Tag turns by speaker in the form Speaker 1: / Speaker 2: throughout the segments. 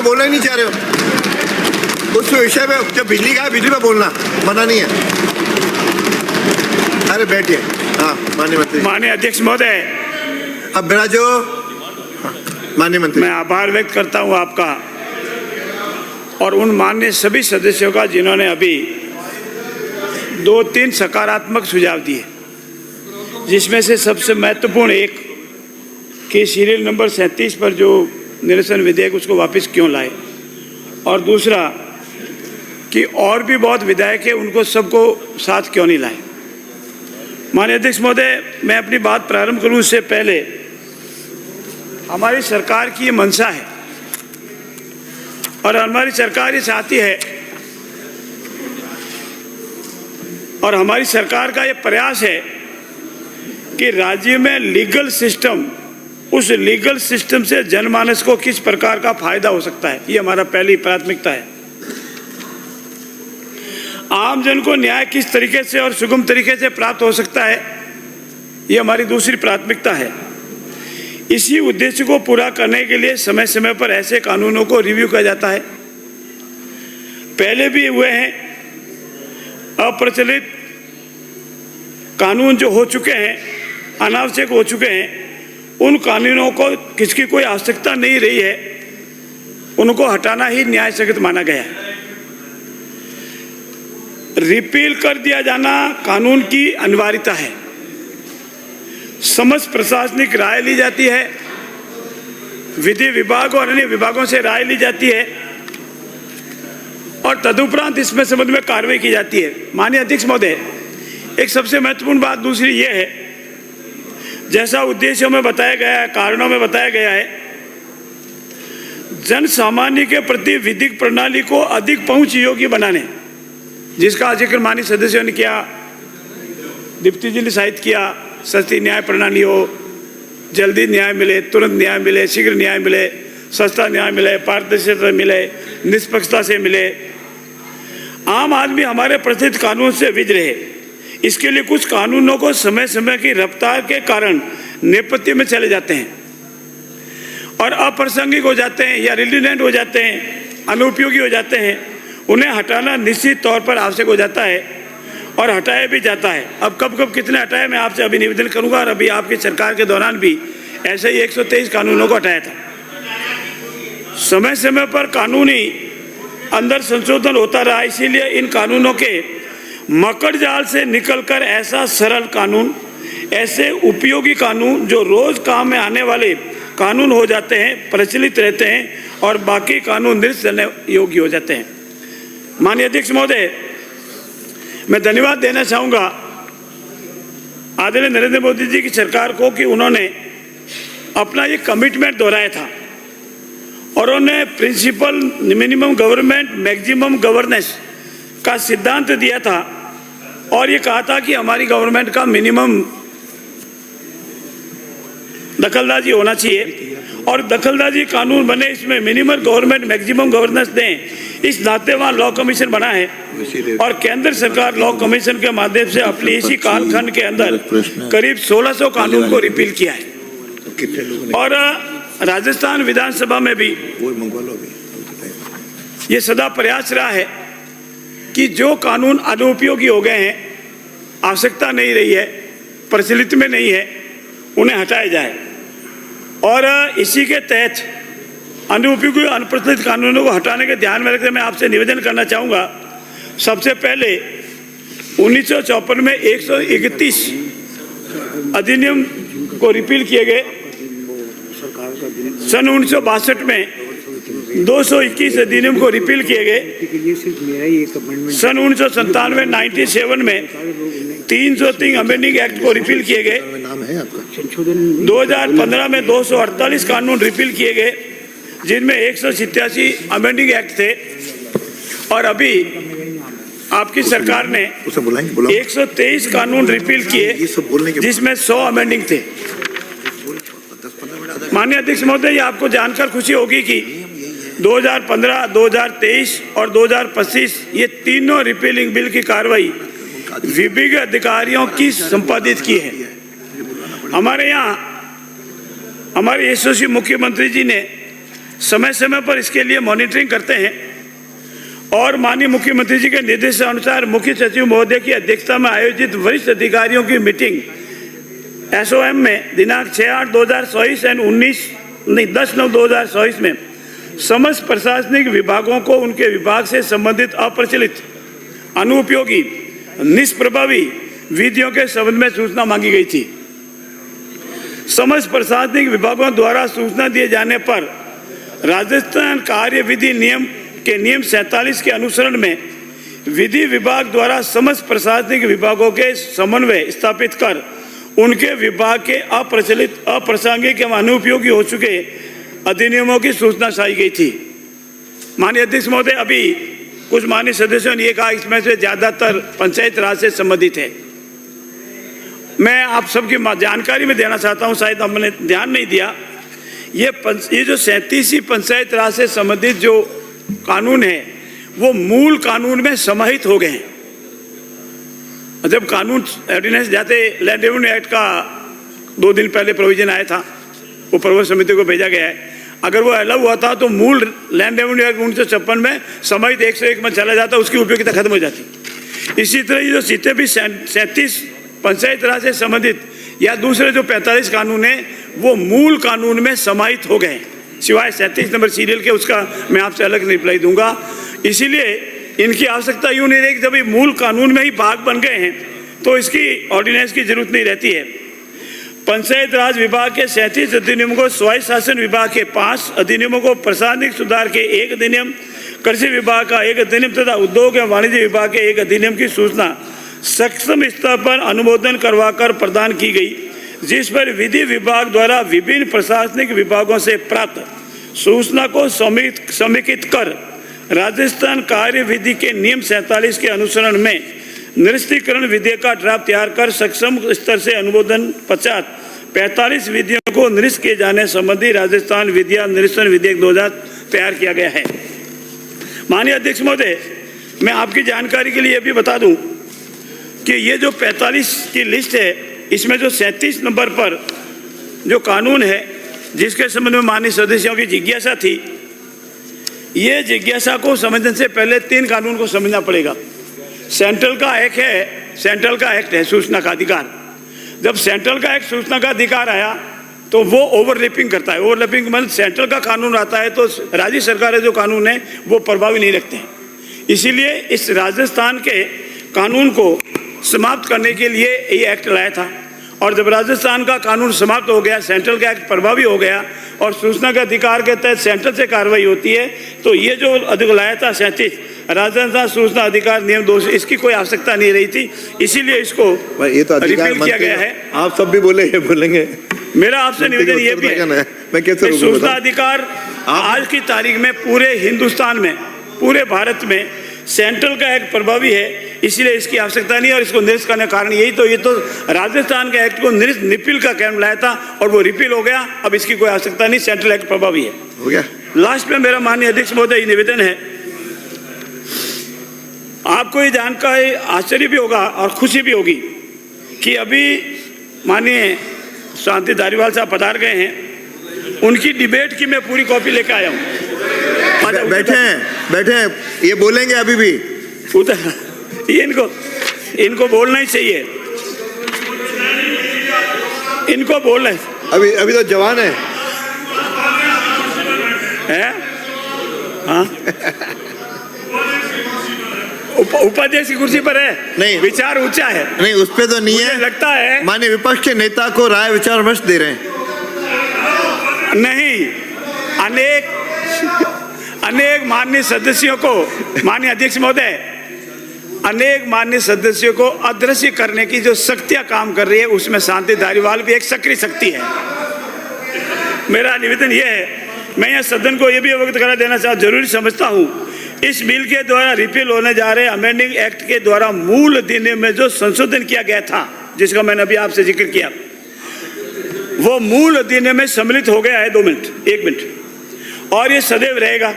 Speaker 1: बोलना ही नहीं चाह रहे हो उस विषय में। जब बिजली का है बिजली में बोलना मना नहीं है। अरे बैठिए। हाँ माननीय मंत्री।
Speaker 2: माननीय अध्यक्ष महोदय,
Speaker 1: अब मेरा जो माननीय मंत्री,
Speaker 2: मैं आभार व्यक्त करता हूं आपका और उन माननीय सभी सदस्यों का जिन्होंने अभी 2-3 सकारात्मक सुझाव दिए, जिसमें से सबसे महत्वपूर्ण एक कि सीरियल नंबर 37 पर जो निरसन विधेयक उसको वापस क्यों लाए, और दूसरा कि और भी बहुत विधायक है उनको सबको साथ क्यों नहीं लाए। माननीय अध्यक्ष महोदय, मैं अपनी बात प्रारंभ करूं उससे पहले हमारी सरकार की ये मंशा है और हमारी सरकार ये चाहती है और हमारी सरकार का ये प्रयास है कि राज्य में लीगल सिस्टम, उस लीगल सिस्टम से जनमानस को किस प्रकार का फायदा हो सकता है, ये हमारा पहली प्राथमिकता है। आम जन को न्याय किस तरीके से और सुगम तरीके से प्राप्त हो सकता है, ये हमारी दूसरी प्राथमिकता है। इसी उद्देश्य को पूरा करने के लिए समय समय पर ऐसे कानूनों को रिव्यू किया जाता है। पहले भी हुए हैं, अप्रचलित कानून जो हो चुके हैं, अनावश्यक हो चुके हैं, उन कानूनों को किसकी कोई आवश्यकता नहीं रही है, उनको हटाना ही न्याय संगत माना गया है। रिपील कर दिया जाना कानून की अनिवार्यता है। समस्त प्रशासनिक राय ली जाती है, विधि विभाग और अन्य विभागों से राय ली जाती है और तदुपरांत इसमें संबंध में कार्रवाई की जाती है। माननीय अध्यक्ष महोदय, एक सबसे महत्वपूर्ण बात दूसरी ये है, जैसा उद्देश्यों में बताया गया है, कारणों में बताया गया है, जन सामान्य के प्रति विधिक प्रणाली को अधिक पहुंच योग्य बनाने, जिसका जिक्र माननीय सदस्यों ने किया, दीप्ति जी ने साहित्य किया, सस्ती न्याय प्रणाली हो, जल्दी न्याय मिले, तुरंत न्याय मिले, शीघ्र न्याय मिले, सस्ता न्याय मिले, पारदर्शिता मिले, निष्पक्षता से मिले, आम आदमी हमारे प्रचलित कानून से विज रहे। इसके लिए कुछ कानूनों को समय समय की रफ्तार के कारण नेपथ्य में चले जाते हैं और अप्रासंगिक हो जाते हैं या रिलेवेंट हो जाते हैं, अनुपयोगी हो जाते हैं। उन्हें हटाना निश्चित तौर पर आवश्यक हो जाता है और हटाया भी जाता है। अब कब कब कितने हटाए मैं आपसे अभी निवेदन करूंगा, और अभी आपकी सरकार के दौरान भी ऐसे ही 123 कानूनों को हटाया था। समय समय पर कानूनी अंदर संशोधन होता रहा, इसीलिए इन कानूनों के मकड़ जाल से निकलकर ऐसा सरल कानून, ऐसे उपयोगी कानून जो रोज काम में आने वाले कानून हो जाते हैं, प्रचलित रहते हैं और बाकी कानून निरसन योग्य हो जाते हैं। माननीय अध्यक्ष महोदय, मैं धन्यवाद देना चाहूँगा आदरणीय नरेंद्र मोदी जी की सरकार को कि उन्होंने अपना ये कमिटमेंट दोहराया था और उन्होंने principle minimum government maximum governance का सिद्धांत दिया था और ये कहा था कि हमारी गवर्नमेंट का मिनिमम दखलंदाजी होना चाहिए और दखलंदाजी कानून बने, इसमें मिनिमम गवर्नमेंट मैक्सिमम गवर्नेंस दें। इस नाते वहाँ लॉ कमीशन बना है और केंद्र सरकार लॉ कमीशन के माध्यम से अपनी इसी कालखंड के अंदर करीब 1600 कानून को रिपील किया है। और राजस्थान विधानसभा में भी ये सदा प्रयास रहा है कि जो कानून अनुपयोगी हो गए हैं, आवश्यकता नहीं रही है, प्रचलित में नहीं है, उन्हें हटाया जाए। और इसी के तहत अनुपयोगी अनप्रचलित कानूनों को हटाने के ध्यान में रखकर मैं आपसे निवेदन करना चाहूँगा। सबसे पहले 1954 में 131 अधिनियम को रिपील किए गए। सन 1962 में 221 अधिनियम को रिपील किए गए। सन 1997 97 में 303 अमेंडिंग एक्ट को रिपील किए गए। 2015 में 248 कानून रिपील किए गए, जिनमें 187 अमेंडिंग एक्ट थे और अभी आपकी सरकार ने 123 कानून रिपील किए, जिसमें 100 अमेंडिंग थे। माननीय अध्यक्ष महोदय, ये आपको जानकर खुशी होगी कि 2015, 2023 और 2025 ये तीनों रिपीलिंग बिल की कार्रवाई विभिन्न अधिकारियों की संपादित की है। हमारे यहाँ हमारे यशस्वी मुख्यमंत्री जी ने समय समय पर इसके लिए मॉनिटरिंग करते हैं और माननीय मुख्यमंत्री जी के निर्देशानुसार मुख्य सचिव महोदय की अध्यक्षता में आयोजित वरिष्ठ अधिकारियों की मीटिंग SOM में दिनांक 6/8/2024 एंड 10/9/2024 में समस्त प्रशासनिक विभागों को उनके विभाग से संबंधित अप्रचलित, अनुपयोगी, निष्प्रभावी विधियों के संबंध में सूचना मांगी गई थी। समस्त प्रशासनिक विभागों द्वारा सूचना दिए जाने पर राजस्थान कार्य विधि नियम के नियम 47 के अनुसरण में विधि विभाग द्वारा समस्त प्रशासनिक विभागों के समन्वय स्थापित कर उनके विभाग के अप्रचलित, अप्रासंगिक एवं अनुपयोगी हो चुके अधिनियमों की सूचना चाहिए गई थी। माननीय अध्यक्ष महोदय, अभी कुछ माननीय सदस्यों ने ये कहा इसमें से ज्यादातर पंचायत राज से संबंधित है। मैं आप सबकी जानकारी में देना चाहता हूं, शायद हमने ध्यान नहीं दिया, ये जो 37 पंचायत राज से संबंधित जो कानून है वो मूल कानून में समाहित हो गए हैं। जब कानून ऑर्डिनेंस जाते लैंड रेवेन्यू एक्ट का 2 दिन पहले प्रोविजन आया था, वो प्रवर समिति को भेजा गया है। अगर वो अलाउ हुआ था तो मूल लैंड रेवेन्यू एक्ट 1956 में समाहित 101 में चला जाता, उसकी उपयोगिता खत्म हो जाती। इसी तरह ये जो सीटें भी 37 पंचायत राज से संबंधित या दूसरे जो 45 कानून है वो मूल कानून में समाहित हो गए, सिवाय 37 नंबर सीरियल के, उसका मैं आपसे अलग रिप्लाई दूंगा। इसीलिए इनकी आवश्यकता यूं नहीं रही कि जब ये मूल कानून में ही भाग बन गए हैं तो इसकी ऑर्डिनेंस की जरूरत नहीं रहती है। पंचायत राज विभाग के 37 अधिनियमों को, स्वायत्त शासन विभाग के 5 अधिनियमों को, प्रशासनिक सुधार के 1 अधिनियम, कृषि विभाग का 1 अधिनियम तथा उद्योग एवं वाणिज्य विभाग के 1 अधिनियम की सूचना सक्षम स्तर पर अनुमोदन करवाकर प्रदान की गई, जिस पर विधि विभाग द्वारा विभिन्न प्रशासनिक विभागों से प्राप्त सूचना को समेकित कर राजस्थान कार्य विधि के नियम 47 के अनुसरण में निरस्तीकरण विधेयक का ड्राफ्ट तैयार कर सक्षम स्तर से अनुमोदन पश्चात 45 विधियों को निरस्त किए जाने संबंधी राजस्थान विधिया निरसन विधेयक 2000 तैयार किया गया है। माननीय अध्यक्ष महोदय, मैं आपकी जानकारी के लिए यह भी बता दूं कि ये जो 45 की लिस्ट है, इसमें जो 37 नंबर पर जो कानून है जिसके संबंध में माननीय सदस्यों की जिज्ञासा थी, ये जिज्ञासा को समझने से पहले 3 कानून को समझना पड़ेगा। सेंट्रल का एक्ट है सूचना का अधिकार। जब सेंट्रल का एक्ट सूचना का अधिकार आया तो वो ओवरलैपिंग करता है। ओवरलैपिंग मतलब सेंट्रल का कानून आता है तो राज्य सरकार जो कानून है वो प्रभावी नहीं रखते हैं। इसीलिए इस राजस्थान के कानून को समाप्त करने के लिए ये एक्ट लाया था, और जब राजस्थान का कानून समाप्त हो गया, सेंट्रल का एक्ट प्रभावी हो गया और सूचना के अधिकार के तहत सेंट्रल से कार्रवाई होती है, तो ये जो अधिक लाया था 37 राजस्थान सूचना अधिकार नियम 2, इसकी कोई आवश्यकता नहीं रही थी, इसीलिए इसको
Speaker 1: ये तो अधिकार
Speaker 2: किया गया है।
Speaker 1: आप सब भी बोलेंगे।
Speaker 2: मेरा आपसे निवेदन ये भी है,
Speaker 1: मैं कैसे
Speaker 2: सूचना अधिकार आज की तारीख में पूरे हिंदुस्तान में, पूरे भारत में सेंट्रल का एक्ट प्रभावी है, इसलिए इसकी आवश्यकता नहीं। और इसको निरस्त करने का कारण यही तो, ये तो राजस्थान के एक्ट को निरस्त निपिल का कैंप लाया था और वो रिपील हो गया, अब इसकी कोई आवश्यकता नहीं, सेंट्रल एक्ट प्रभावी है।
Speaker 1: हो गया।
Speaker 2: लास्ट में मेरा माननीय अध्यक्ष महोदय निवेदन है, आपको ये जानकर आश्चर्य भी होगा और खुशी भी होगी कि अभी माननीय शांति धारीवाल साहब पधार गए हैं, उनकी डिबेट की मैं पूरी कॉपी लेकर आया हूँ।
Speaker 1: बैठे हैं, ये बोलेंगे अभी भी।
Speaker 2: ये इनको बोलना ही चाहिए, इनको बोलना है।
Speaker 1: अभी तो जवान है?
Speaker 2: हाँ उपाध्यक्ष की कुर्सी पर है, नहीं विचार ऊंचा है,
Speaker 1: नहीं उस पे तो नहीं है,
Speaker 2: लगता है
Speaker 1: माननीय विपक्ष के नेता को राय विचार विमर्श दे रहे हैं।
Speaker 2: नहीं, अनेक माननीय सदस्यों को, माननीय अध्यक्ष महोदय, अनेक माननीय सदस्यों को अदृश्य करने की जो शक्तियां काम कर रही है, उसमें शांति धारीवाल भी एक सक्रिय शक्ति है। मेरा निवेदन यह है, मैं यह सदन को यह भी अवगत करा देना जरूरी समझता हूं, इस बिल के द्वारा रिपील होने जा रहे अमेंडिंग एक्ट के द्वारा मूल अधिनियम में जो संशोधन किया गया था, जिसका मैंने अभी आपसे जिक्र किया, वो मूल अधिनियम में सम्मिलित हो गया है। 1 मिनट, और ये सदैव रहेगा।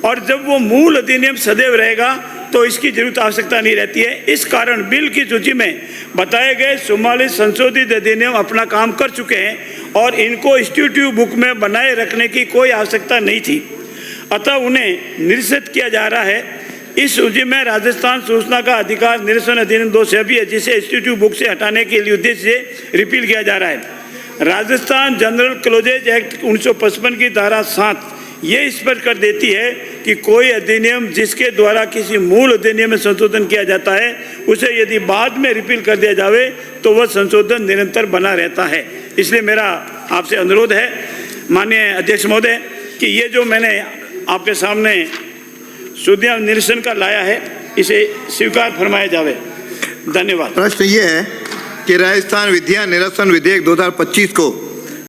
Speaker 2: और जब वो मूल अधिनियम सदैव रहेगा तो इसकी जरूरत आवश्यकता नहीं रहती है। इस कारण बिल की सूची में बताए गए 44 संशोधित अधिनियम अपना काम कर चुके हैं और इनको इंस्टीट्यूट बुक में बनाए रखने की कोई आवश्यकता नहीं थी, अतः उन्हें निरसित किया जा रहा है। इस सूची में राजस्थान सूचना का अधिकार निरसन अधिनियम 2 भी है, जिसे इंस्टीट्यूट बुक से हटाने के लिए उद्देश्य से रिपील किया जा रहा है। राजस्थान जनरल क्लोजेज एक्ट 1955 की धारा 7 ये स्पष्ट कर देती है कि कोई अधिनियम जिसके द्वारा किसी मूल अधिनियम में संशोधन किया जाता है, उसे यदि बाद में रिपील कर दिया जावे तो वह संशोधन निरंतर बना रहता है। इसलिए मेरा आपसे अनुरोध है माननीय अध्यक्ष महोदय कि ये जो मैंने आपके सामने सुधिया निरसन का लाया है, इसे स्वीकार फरमाया जावे। धन्यवाद।
Speaker 1: प्रश्न ये है कि राजस्थान विद्या निरसन विधेयक 2025 को